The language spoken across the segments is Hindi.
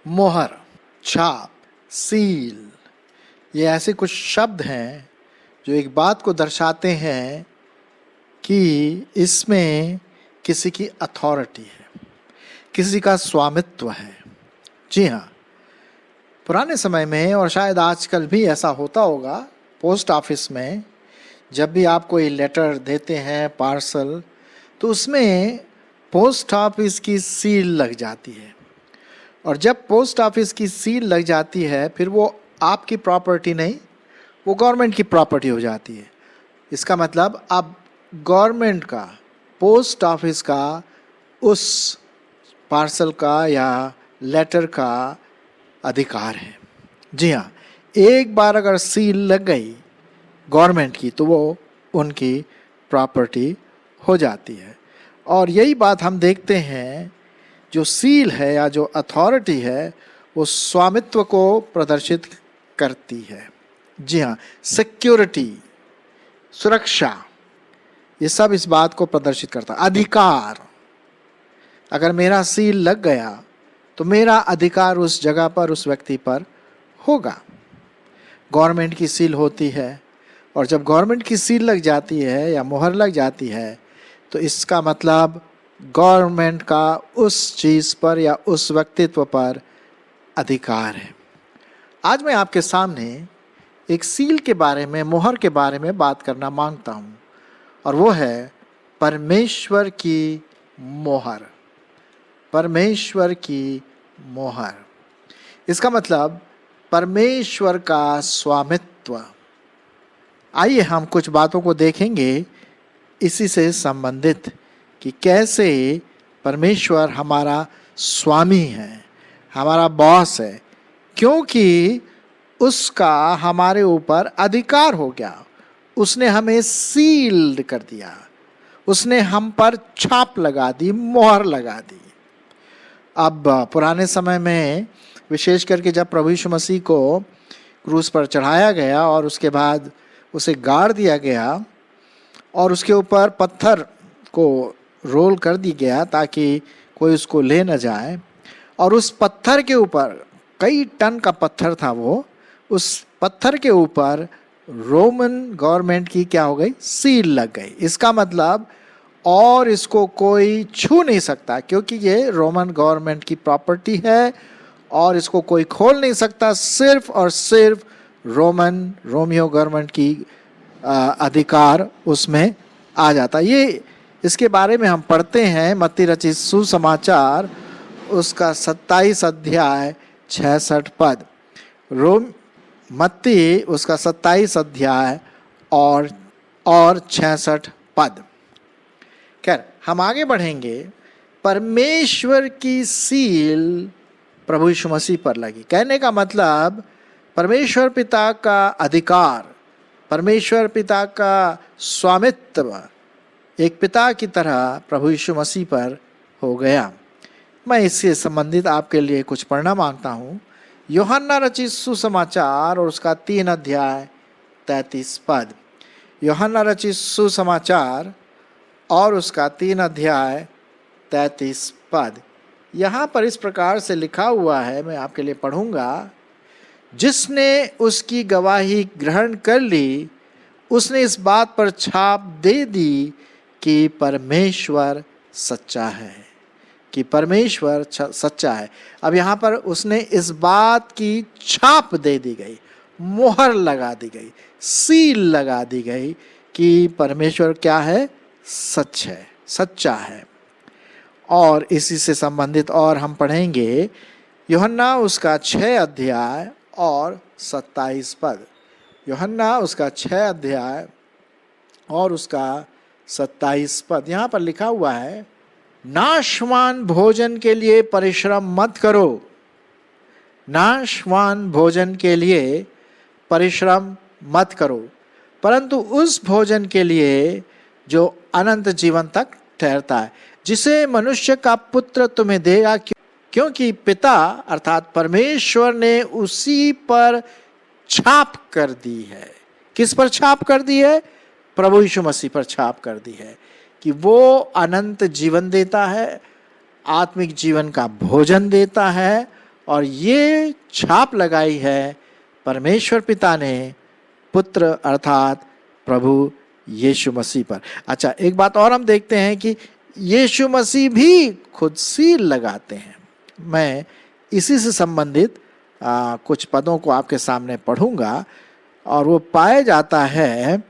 मोहर, छाप, सील, ये ऐसे कुछ शब्द हैं जो एक बात को दर्शाते हैं कि इसमें किसी की अथॉरिटी है, किसी का स्वामित्व है। जी हाँ, पुराने समय में और शायद आजकल भी ऐसा होता होगा, पोस्ट ऑफिस में जब भी आप कोई लेटर देते हैं, पार्सल, तो उसमें पोस्ट ऑफिस की सील लग जाती है। और जब पोस्ट ऑफिस की सील लग जाती है, फिर वो आपकी प्रॉपर्टी नहीं, वो गवर्नमेंट की प्रॉपर्टी हो जाती है। इसका मतलब अब गवर्नमेंट का, पोस्ट ऑफिस का उस पार्सल का या लेटर का अधिकार है। जी हाँ, एक बार अगर सील लग गई गवर्नमेंट की तो वो उनकी प्रॉपर्टी हो जाती है। और यही बात हम देखते हैं, जो सील है या जो अथॉरिटी है वो स्वामित्व को प्रदर्शित करती है। जी हाँ, सिक्योरिटी, सुरक्षा, ये सब इस बात को प्रदर्शित करता है। अधिकार, अगर मेरा सील लग गया तो मेरा अधिकार उस जगह पर, उस व्यक्ति पर होगा। गवर्नमेंट की सील होती है, और जब गवर्नमेंट की सील लग जाती है या मोहर लग जाती है तो इसका मतलब गवर्नमेंट का उस चीज़ पर या उस व्यक्तित्व पर अधिकार है। आज मैं आपके सामने एक सील के बारे में, मोहर के बारे में बात करना मांगता हूँ, और वो है परमेश्वर की मोहर। परमेश्वर की मोहर, इसका मतलब परमेश्वर का स्वामित्व। आइए हम कुछ बातों को देखेंगे इसी से संबंधित, कि कैसे परमेश्वर हमारा स्वामी है, हमारा बॉस है, क्योंकि उसका हमारे ऊपर अधिकार हो गया। उसने हमें सील्ड कर दिया, उसने हम पर छाप लगा दी, मोहर लगा दी। अब पुराने समय में विशेष करके जब प्रभु यीशु मसीह को क्रूस पर चढ़ाया गया और उसके बाद उसे गाड़ दिया गया और उसके ऊपर पत्थर को रोल कर दी गया ताकि कोई उसको ले न जाए, और उस पत्थर के ऊपर, कई टन का पत्थर था वो, उस पत्थर के ऊपर रोमन गवर्नमेंट की क्या हो गई, सील लग गई। इसका मतलब और इसको कोई छू नहीं सकता, क्योंकि ये रोमन गवर्नमेंट की प्रॉपर्टी है और इसको कोई खोल नहीं सकता। सिर्फ और सिर्फ रोमियो गवर्नमेंट की अधिकार उसमें आ जाता। ये इसके बारे में हम पढ़ते हैं मत्ती रचित सुसमाचार, उसका 27 अध्याय 66 पद। मत्ती उसका 27 अध्याय और 66 पद। खैर, हम आगे बढ़ेंगे। परमेश्वर की सील प्रभु यीशु मसीह पर लगी। कहने का मतलब परमेश्वर पिता का अधिकार, परमेश्वर पिता का स्वामित्व एक पिता की तरह प्रभु यीशु मसीह पर हो गया। मैं इससे संबंधित आपके लिए कुछ पढ़ना मांगता हूँ। यूहन्ना रचित सुसमाचार और उसका 3 अध्याय 33 पद। यूहन्ना रचित सुसमाचार और उसका 3 अध्याय 33 पद। यहाँ पर इस प्रकार से लिखा हुआ है, मैं आपके लिए पढ़ूंगा। जिसने उसकी गवाही ग्रहण कर ली, उसने इस बात पर छाप दे दी कि परमेश्वर सच्चा है, कि परमेश्वर सच्चा है। अब यहाँ पर उसने इस बात की छाप दे दी गई, मोहर लगा दी गई, सील लगा दी गई कि परमेश्वर क्या है, सच है, सच्चा है। और इसी से संबंधित और हम पढ़ेंगे यूहन्ना उसका 6 अध्याय और 27 पद। यूहन्ना उसका 6 अध्याय और उसका 27 पद। यहाँ पर लिखा हुआ है, नाशवान भोजन के लिए परिश्रम मत करो, नाशवान भोजन के लिए परिश्रम मत करो, परंतु उस भोजन के लिए जो अनंत जीवन तक ठहरता है, जिसे मनुष्य का पुत्र तुम्हें देगा, क्योंकि पिता अर्थात परमेश्वर ने उसी पर छाप कर दी है। किस पर छाप कर दी है? प्रभु यीशु मसीह पर छाप कर दी है कि वो अनंत जीवन देता है, आत्मिक जीवन का भोजन देता है, और ये छाप लगाई है परमेश्वर पिता ने पुत्र अर्थात प्रभु यीशु मसीह पर। अच्छा, एक बात और हम देखते हैं कि यीशु मसीह भी खुद सील लगाते हैं। मैं इसी से संबंधित कुछ पदों को आपके सामने पढ़ूंगा, और वो पाया जाता है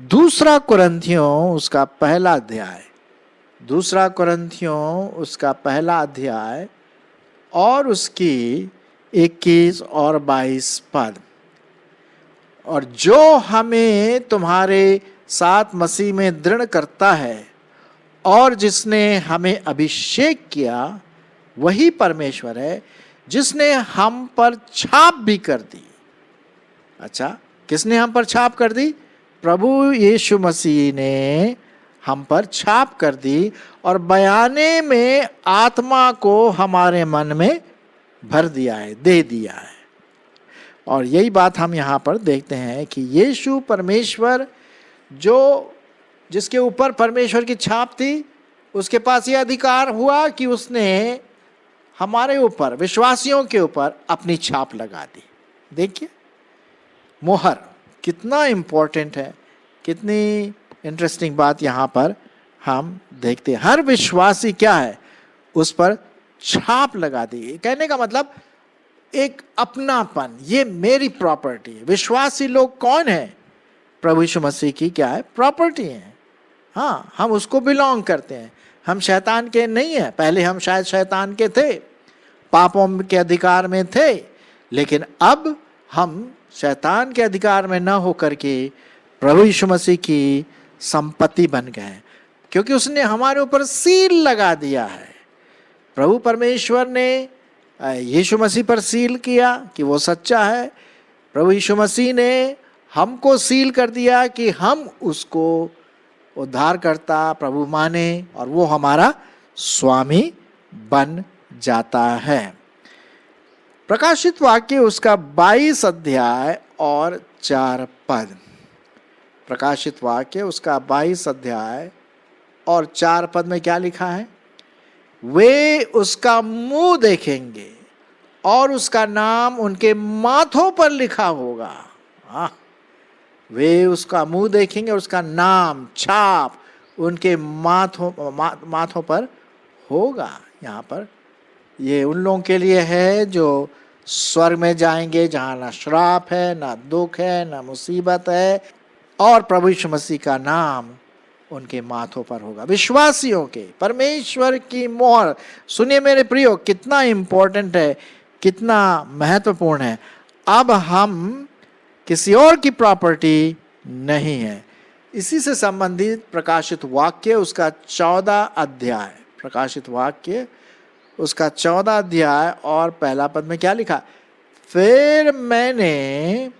2 कुरिन्थियों उसका पहला अध्याय, 2 कुरिन्थियों उसका पहला अध्याय और उसकी 21 और 22 पद। और जो हमें तुम्हारे साथ मसीह में दृढ़ करता है और जिसने हमें अभिषेक किया वही परमेश्वर है, जिसने हम पर छाप भी कर दी। अच्छा, किसने हम पर छाप कर दी? प्रभु यीशु मसीह ने हम पर छाप कर दी, और बयाने में आत्मा को हमारे मन में भर दिया है, दे दिया है। और यही बात हम यहाँ पर देखते हैं कि यीशु परमेश्वर, जो जिसके ऊपर परमेश्वर की छाप थी, उसके पास यह अधिकार हुआ कि उसने हमारे ऊपर, विश्वासियों के ऊपर अपनी छाप लगा दी। देखिए, मोहर कितना इम्पोर्टेंट है, कितनी इंटरेस्टिंग बात यहाँ पर हम देखते हैं। हर विश्वासी क्या है, उस पर छाप लगा दी। कहने का मतलब एक अपनापन, ये मेरी प्रॉपर्टी है। विश्वासी लोग कौन है? प्रभु यीशु मसीह की क्या है? प्रॉपर्टी है। हाँ, हम उसको बिलोंग करते हैं, हम शैतान के नहीं हैं। पहले हम शायद शैतान के थे, पापों के अधिकार में थे, लेकिन अब हम शैतान के अधिकार में न होकर के प्रभु यीशु मसीह की संपत्ति बन गए, क्योंकि उसने हमारे ऊपर सील लगा दिया है। प्रभु परमेश्वर ने यीशु मसीह पर सील किया कि वो सच्चा है। प्रभु यीशु मसीह ने हमको सील कर दिया कि हम उसको उद्धारकर्ता प्रभु माने, और वो हमारा स्वामी बन जाता है। प्रकाशित वाक्य उसका 22 अध्याय और 4 पद। प्रकाशित वाक्य उसका 22 अध्याय और 4 पद में क्या लिखा है? वे उसका मुंह देखेंगे और उसका नाम उनके माथों पर लिखा होगा। वे उसका मुंह देखेंगे और उसका नाम, छाप उनके माथों पर होगा। यहाँ पर ये उन लोगों के लिए है जो स्वर्ग में जाएंगे, जहाँ ना श्राप है, ना दुख है, ना मुसीबत है, और प्रभु यीशु मसीह का नाम उनके माथों पर होगा। विश्वासियों के परमेश्वर की मोहर। सुनिए मेरे प्रियो, कितना इंपॉर्टेंट है, कितना महत्वपूर्ण है। अब हम किसी और की प्रॉपर्टी नहीं है। इसी से संबंधित प्रकाशित वाक्य उसका 14 अध्याय, प्रकाशित वाक्य उसका 14 अध्याय और पहला पद में क्या लिखा? फिर मैंने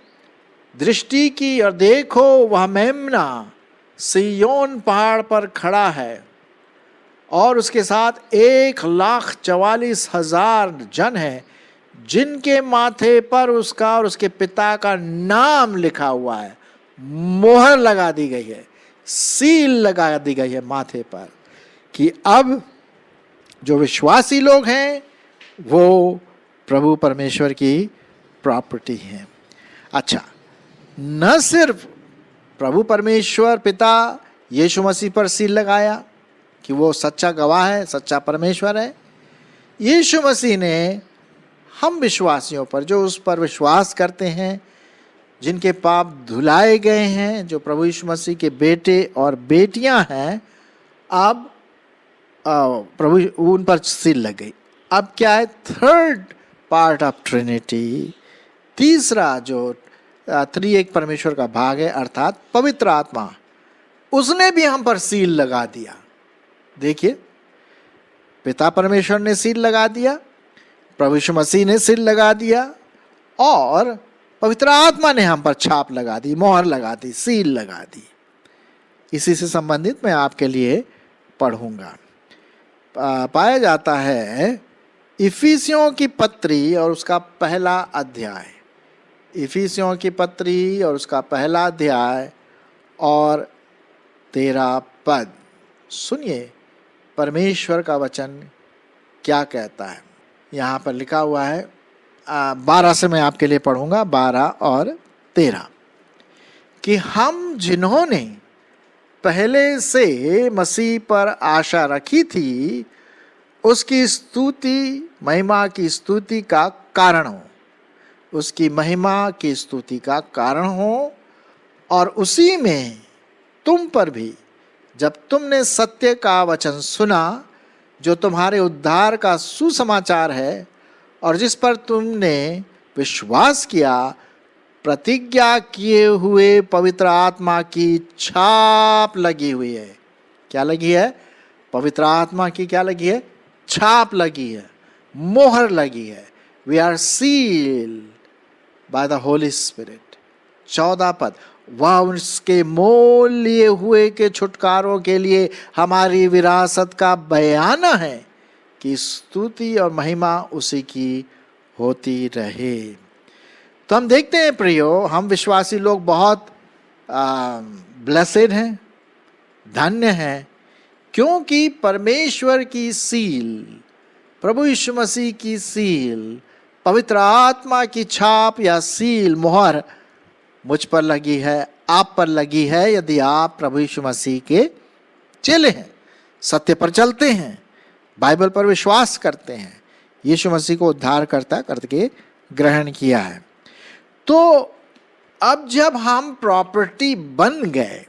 दृष्टि की और देखो वह मेम्ना सिय्योन पहाड़ पर खड़ा है, और उसके साथ 1,44,000 जन है, जिनके माथे पर उसका और उसके पिता का नाम लिखा हुआ है। मोहर लगा दी गई है, सील लगा दी गई है माथे पर, कि अब जो विश्वासी लोग हैं वो प्रभु परमेश्वर की प्रॉपर्टी हैं। अच्छा, न सिर्फ प्रभु परमेश्वर पिता यीशु मसीह पर सील लगाया कि वो सच्चा गवाह है, सच्चा परमेश्वर है, यीशु मसीह ने हम विश्वासियों पर, जो उस पर विश्वास करते हैं, जिनके पाप धुलाए गए हैं, जो प्रभु यीशु मसीह के बेटे और बेटियां हैं, अब प्रभु उन पर सील लग गई। अब क्या है? थर्ड पार्ट ऑफ ट्रिनिटी, तीसरा जो त्रिएक परमेश्वर का भाग है, अर्थात पवित्र आत्मा, उसने भी हम पर सील लगा दिया। देखिए, पिता परमेश्वर ने सील लगा दिया, प्रभु यीशु मसीह ने सील लगा दिया, और पवित्र आत्मा ने हम पर छाप लगा दी, मोहर लगा दी, सील लगा दी। इसी से संबंधित मैं आपके लिए पढ़ूंगा। पाया जाता है इफिसियों की पत्री और उसका पहला अध्याय, इफिसियों की पत्री और उसका पहला अध्याय और 13 पद। सुनिए परमेश्वर का वचन क्या कहता है। यहाँ पर लिखा हुआ है 12 से मैं आपके लिए पढ़ूंगा, 12 और 13, कि हम जिन्होंने पहले से मसीह पर आशा रखी थी उसकी स्तुति, महिमा की स्तुति का कारण हो, उसकी महिमा की स्तुति का कारण हो, और उसी में तुम पर भी जब तुमने सत्य का वचन सुना जो तुम्हारे उद्धार का सुसमाचार है और जिस पर तुमने विश्वास किया, प्रतिज्ञा किए हुए पवित्र आत्मा की छाप लगी हुई है। क्या लगी है? पवित्र आत्मा की क्या लगी है? छाप लगी है, मोहर लगी है। We are sealed by the Holy Spirit. 14 पद, वह उसके मोल लिए हुए के छुटकारों के लिए हमारी विरासत का बयाना है कि स्तुति और महिमा उसी की होती रहे। तो हम देखते हैं प्रियो, हम विश्वासी लोग बहुत ब्लेसेड हैं, धन्य हैं, क्योंकि परमेश्वर की सील, प्रभु यीशु मसीह की सील, पवित्र आत्मा की छाप या सील, मोहर मुझ पर लगी है, आप पर लगी है, यदि आप प्रभु यीशु मसीह के चेले हैं, सत्य पर चलते हैं, बाइबल पर विश्वास करते हैं, यीशु मसीह को उद्धार करता करके ग्रहण किया है। तो अब जब हम प्रॉपर्टी बन गए,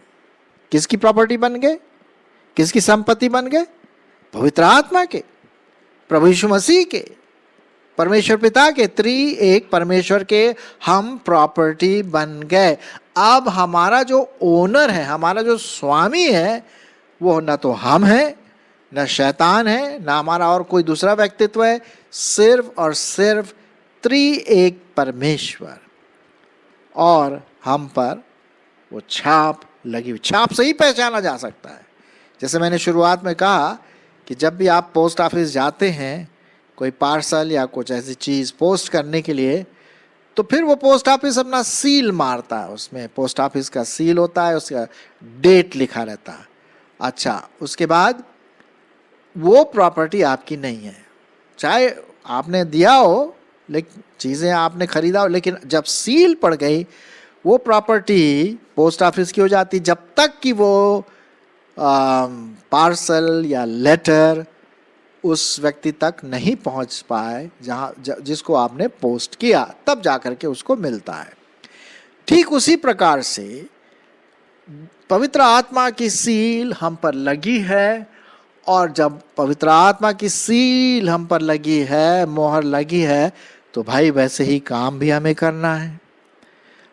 किसकी प्रॉपर्टी बन गए? किसकी संपत्ति बन गए? पवित्र आत्मा के, प्रभु यीशु मसीह के, परमेश्वर पिता के, त्रिएक परमेश्वर के हम प्रॉपर्टी बन गए। अब हमारा जो ओनर है, हमारा जो स्वामी है, वो न तो हम हैं, न शैतान है, न हमारा और कोई दूसरा व्यक्तित्व है, सिर्फ और सिर्फ त्रिएक परमेश्वर। और हम पर वो छाप लगी हुई, छाप से ही पहचाना जा सकता है। जैसे मैंने शुरुआत में कहा कि जब भी आप पोस्ट ऑफिस जाते हैं कोई पार्सल या कुछ ऐसी चीज़ पोस्ट करने के लिए, तो फिर वो पोस्ट ऑफिस अपना सील मारता है, उसमें पोस्ट ऑफिस का सील होता है, उसका डेट लिखा रहता है। अच्छा, उसके बाद वो प्रॉपर्टी आपकी नहीं है, चाहे आपने दिया हो, लेकिन चीज़ें आपने खरीदा हो, लेकिन जब सील पड़ गई वो प्रॉपर्टी पोस्ट ऑफिस की हो जाती, जब तक कि वो पार्सल या लेटर उस व्यक्ति तक नहीं पहुंच पाए जहाँ जिसको आपने पोस्ट किया, तब जाकर के उसको मिलता है। ठीक उसी प्रकार से पवित्र आत्मा की सील हम पर लगी है, और जब पवित्र आत्मा की सील हम पर लगी है, मोहर लगी है, तो भाई वैसे ही काम भी हमें करना है।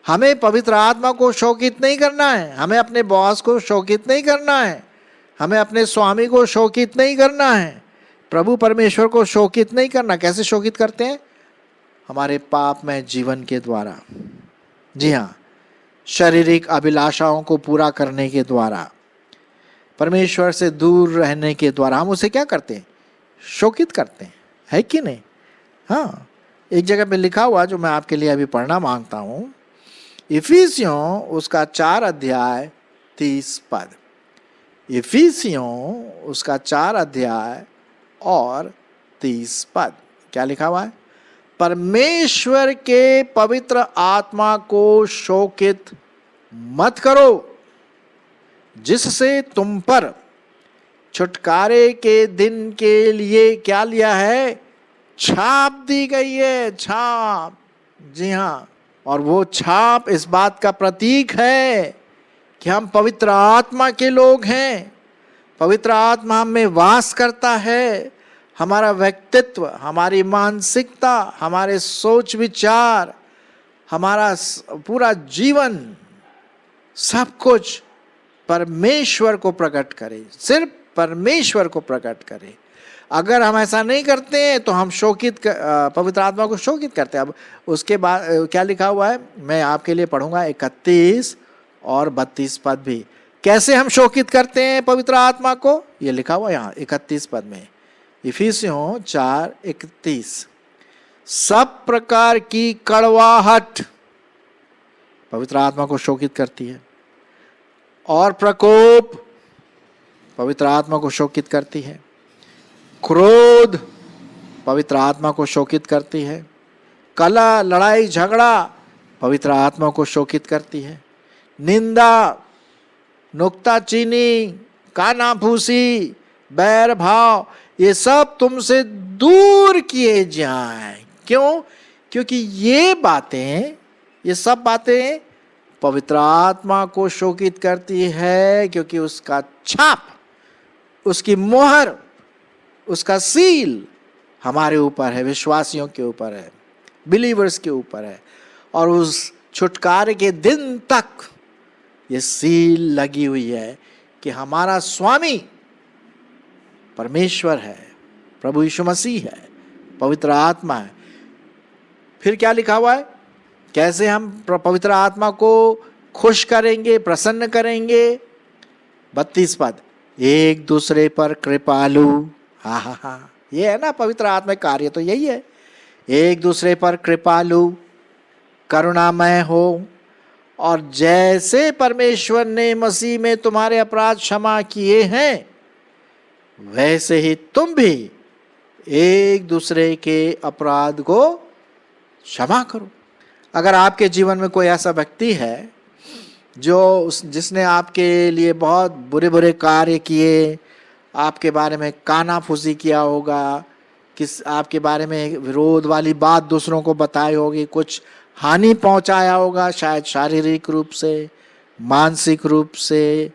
हमें पवित्र आत्मा को शोकित नहीं करना है, हमें अपने बॉस को शोकित नहीं करना है, हमें अपने स्वामी को शोकित नहीं करना है, प्रभु परमेश्वर को शोकित नहीं करना। कैसे शोकित करते हैं? हमारे पापमय जीवन के द्वारा, जी हाँ, शारीरिक अभिलाषाओं को पूरा करने के द्वारा, परमेश्वर से दूर रहने के द्वारा हम उसे क्या करते हैं? शोकित करते हैं, है कि नहीं? हाँ, एक जगह पे लिखा हुआ जो मैं आपके लिए अभी पढ़ना मांगता हूँ, इफिसियों उसका 4 अध्याय 30 पद। इफिसियों उसका 4 अध्याय और 30 पद क्या लिखा हुआ है? परमेश्वर के पवित्र आत्मा को शोकित मत करो, जिससे तुम पर छुटकारे के दिन के लिए क्या लिया है? छाप दी गई है, छाप। जी हाँ, और वो छाप इस बात का प्रतीक है कि हम पवित्र आत्मा के लोग हैं, पवित्र आत्मा हम में वास करता है। हमारा व्यक्तित्व, हमारी मानसिकता, हमारे सोच विचार, हमारा पूरा जीवन, सब कुछ परमेश्वर को प्रकट करे, सिर्फ परमेश्वर को प्रकट करे। अगर हम ऐसा नहीं करते हैं तो हम शोकित, पवित्र आत्मा को शोकित करते हैं। अब उसके बाद क्या लिखा हुआ है, मैं आपके लिए पढ़ूंगा 31 और 32 पद भी। कैसे हम शोकित करते हैं पवित्र आत्मा को, ये लिखा हुआ यहाँ 31 पद में, इफिसियों 4:31। सब प्रकार की कड़वाहट पवित्र आत्मा को शोकित करती है, और प्रकोप पवित्र आत्मा को शोकित करती है। क्रोध पवित्र आत्मा को शोकित करती है। कलह, लड़ाई, झगड़ा पवित्र आत्मा को शोकित करती है। निंदा, नुक्ताचीनी, कानाफूसी, बैर भाव, ये सब तुमसे दूर किए जाएं। क्यों? क्योंकि ये सब बातें पवित्र आत्मा को शोकित करती है, क्योंकि उसका छाप, उसकी मोहर, उसका सील हमारे ऊपर है, विश्वासियों के ऊपर है, बिलीवर्स के ऊपर है। और उस छुटकारे के दिन तक ये सील लगी हुई है कि हमारा स्वामी परमेश्वर है, प्रभु यीशु मसीह है, पवित्र आत्मा है। फिर क्या लिखा हुआ है? कैसे हम पवित्र आत्मा को खुश करेंगे, प्रसन्न करेंगे? 32 पद, एक दूसरे पर कृपालु। हा, ये है ना पवित्र आत्मा कार्य, तो यही है। एक दूसरे पर कृपालु, करुणामय हो, और जैसे परमेश्वर ने मसीह में तुम्हारे अपराध क्षमा किए हैं, वैसे ही तुम भी एक दूसरे के अपराध को क्षमा करो। अगर आपके जीवन में कोई ऐसा व्यक्ति है जिसने आपके लिए बहुत बुरे बुरे कार्य किए, आपके बारे में कानाफूसी किया होगा, आपके बारे में विरोध वाली बात दूसरों को बताई होगी, कुछ हानि पहुंचाया होगा, शायद शारीरिक रूप से, मानसिक रूप से,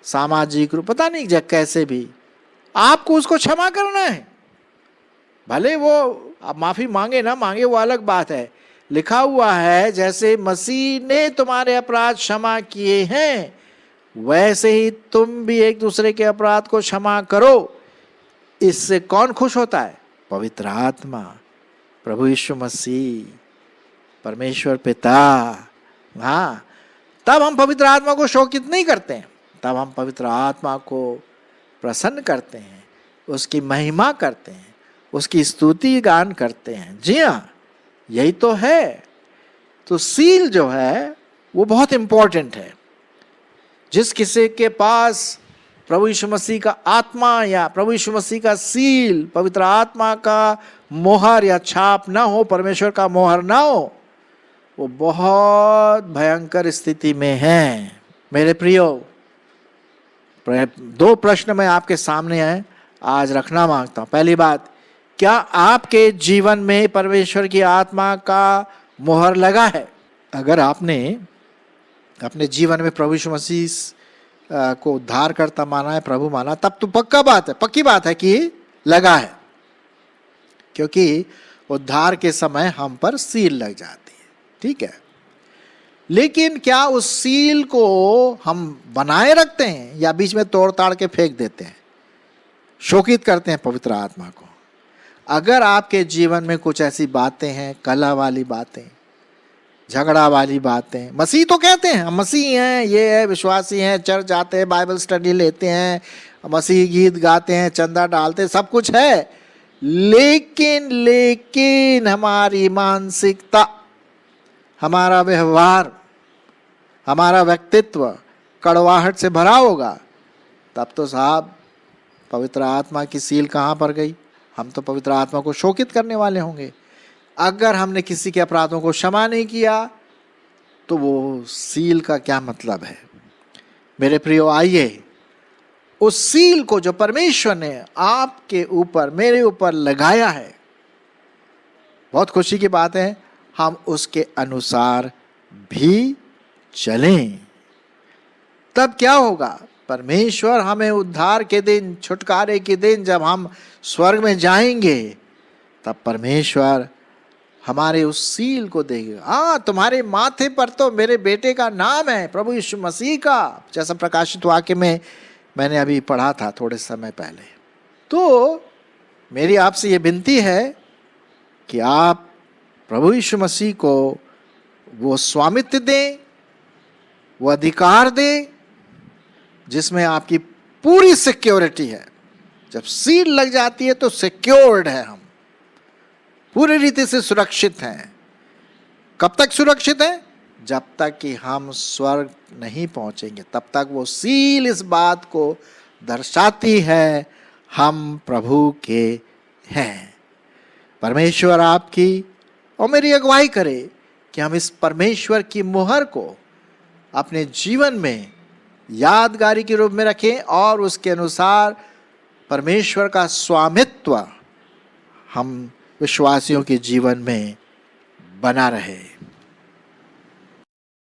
सामाजिक रूप, पता नहीं कैसे भी, आपको उसको क्षमा करना है। भले वो आप माफी मांगे ना मांगे, वो अलग बात है। लिखा हुआ है जैसे मसीह ने तुम्हारे अपराध क्षमा किए हैं, वैसे ही तुम भी एक दूसरे के अपराध को क्षमा करो। इससे कौन खुश होता है? पवित्र आत्मा, प्रभु यीशु मसीह, परमेश्वर पिता। हाँ, तब हम पवित्र आत्मा को शोकित नहीं करते हैं, तब हम पवित्र आत्मा को प्रसन्न करते हैं, उसकी महिमा करते हैं, उसकी स्तुति गान करते हैं। जी हाँ, यही तो है। तो सील जो है वो बहुत इंपॉर्टेंट है। जिस किसी के पास प्रभु यीशु मसीह का आत्मा या प्रभु यीशु मसीह का सील, पवित्र आत्मा का मोहर या छाप ना हो, परमेश्वर का मोहर ना हो, वो बहुत भयंकर स्थिति में है। मेरे प्रियो, 2 प्रश्न मैं आपके सामने है आज रखना मांगता हूं। पहली बात, क्या आपके जीवन में परमेश्वर की आत्मा का मोहर लगा है? अगर आपने अपने जीवन में प्रभु यीशु मसीह को उद्धारकर्ता माना है, प्रभु माना, तब तो पक्की बात है कि लगा है, क्योंकि उद्धार के समय हम पर सील लग जाती है। ठीक है, लेकिन क्या उस सील को हम बनाए रखते हैं या बीच में तोड़ ताड़ के फेंक देते हैं, शोकित करते हैं पवित्र आत्मा को? अगर आपके जीवन में कुछ ऐसी बातें हैं, कलह वाली बातें, झगड़ा वाली बातें, मसीह तो कहते हैं हम मसीह हैं, ये है, विश्वासी हैं, चर्च जाते हैं, बाइबल स्टडी लेते हैं, मसीह गीत गाते हैं, चंदा डालते हैं, सब कुछ है, लेकिन हमारी मानसिकता, हमारा व्यवहार, हमारा व्यक्तित्व कड़वाहट से भरा होगा, तब तो साहब पवित्र आत्मा की सील कहाँ पर गई? हम तो पवित्र आत्मा को शोकित करने वाले होंगे। अगर हमने किसी के अपराधों को क्षमा नहीं किया तो वो सील का क्या मतलब है? मेरे प्रियो, आइए उस सील को जो परमेश्वर ने आपके ऊपर, मेरे ऊपर लगाया है, बहुत खुशी की बात है, हम उसके अनुसार भी चलें। तब क्या होगा? परमेश्वर हमें उद्धार के दिन, छुटकारे के दिन, जब हम स्वर्ग में जाएंगे, तब परमेश्वर हमारे उस सील को देगा। हाँ, तुम्हारे माथे पर तो मेरे बेटे का नाम है, प्रभु यीशु मसीह का, जैसा प्रकाशित वाक्य में मैंने अभी पढ़ा था थोड़े समय पहले। तो मेरी आपसे ये विनती है कि आप प्रभु यीशु मसीह को वो स्वामित्व दें, वो अधिकार दें जिसमें आपकी पूरी सिक्योरिटी है। जब सील लग जाती है तो सिक्योर्ड है, हम पूरी रीति से सुरक्षित हैं। कब तक सुरक्षित हैं? जब तक कि हम स्वर्ग नहीं पहुंचेंगे, तब तक वो सील इस बात को दर्शाती है हम प्रभु के हैं। परमेश्वर आपकी और मेरी अगुवाई करे कि हम इस परमेश्वर की मुहर को अपने जीवन में यादगारी के रूप में रखें और उसके अनुसार परमेश्वर का स्वामित्व हम विश्वासियों के जीवन में बना रहे।